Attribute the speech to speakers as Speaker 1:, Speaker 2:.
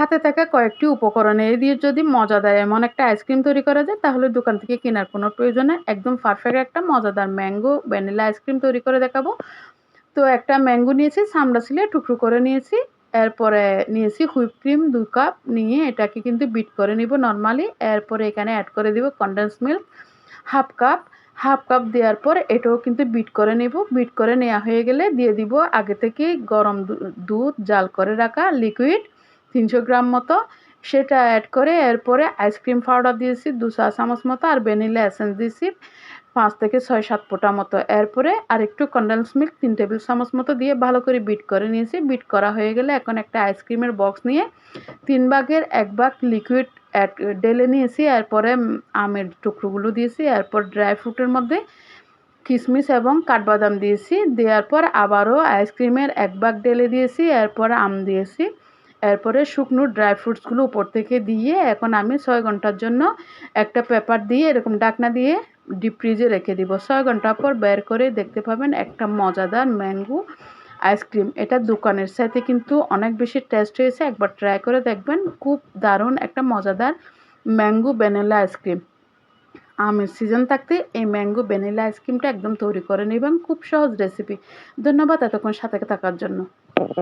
Speaker 1: হাতে থাকা কয়েকটি উপকরণ এই দিয়ে যদি মজাদার এমন একটা আইসক্রিম তৈরি করা যায় তাহলে দোকান থেকে কেনার কোনো প্রয়োজন নেই। একদম পারফেক্ট একটা মজাদার ম্যাঙ্গো ভ্যানিলা আইসক্রিম তৈরি করে দেখাবো। তো একটা ম্যাঙ্গো নিয়েছি, চামড়া ছিলে টুকরো করে নিয়েছি। এরপরে নিয়েছি হুইপ ক্রিম ২ কাপ নিয়ে এটাকে কিন্তু বিট করে নিব নরমালি। এরপরে এখানে এড করে দিব কনডেন্স মিল্ক ১/২ কাপ। ১/২ কাপ দেওয়ার পর এটাও কিন্তু বিট করে নেব। বিট করে নেওয়া হয়ে গেলে দিয়ে দিব আগে থেকেই গরম দুধ জাল করে রাখা লিকুইড ৩০০ গ্রাম মতো। সেটা এড করে এরপরে আইসক্রিম পাউডার দিয়েছি ২ চা চামচ মতো আর ভ্যানিলা এসেন্স দিয়েছি ৫ থেকে ৬-৭ ফোঁটা মতো। এরপরে আরেকটু কনডেন্স মিল্ক ৩ টেবিল চামচ মতো দিয়ে ভালো করে বিট করে নিয়েছি। বিট করা হয়ে গেলে এখন একটা আইসক্রিমের বক্স নিয়ে ৩ ভাগের ১ ভাগ লিকুইড ঢেলে নিয়েছি। এরপরে আমের টুকরোগুলো দিয়েছি। এরপর ড্রাই ফ্রুটের মধ্যে কিশমিশ এবং কাঠবাদাম দিয়েছি। দেওয়ার পর আবারও আইসক্রিমের ১ ভাগ ঢেলে দিয়েছি। এরপর আম দিয়েছি। এরপরে শুকনো ড্রাই ফ্রুটসগুলো উপর থেকে দিয়ে এখন আমি ৬ ঘন্টার জন্য একটা পেপার দিয়ে এরকম ঢাকনা দিয়ে ডিপ ফ্রিজে রেখে দিব। ৬ ঘন্টা পর বের করে দেখতে পাবেন একটা মজাদার ম্যাঙ্গো আইসক্রিম। এটা দোকানের চাইতে কিন্তু অনেক বেশি টেস্ট হয়েছে। একবার ট্রাই করে দেখবেন। খুব দারুণ একটা মজাদার ম্যাঙ্গো ভ্যানিলা আইসক্রিম। আমের সিজন থাকতে এই ম্যাঙ্গো ভ্যানিলা আইসক্রিমটা একদম তৈরি করে নেবেন। খুব সহজ রেসিপি। ধন্যবাদ এতক্ষণ সাথে থাকার জন্য।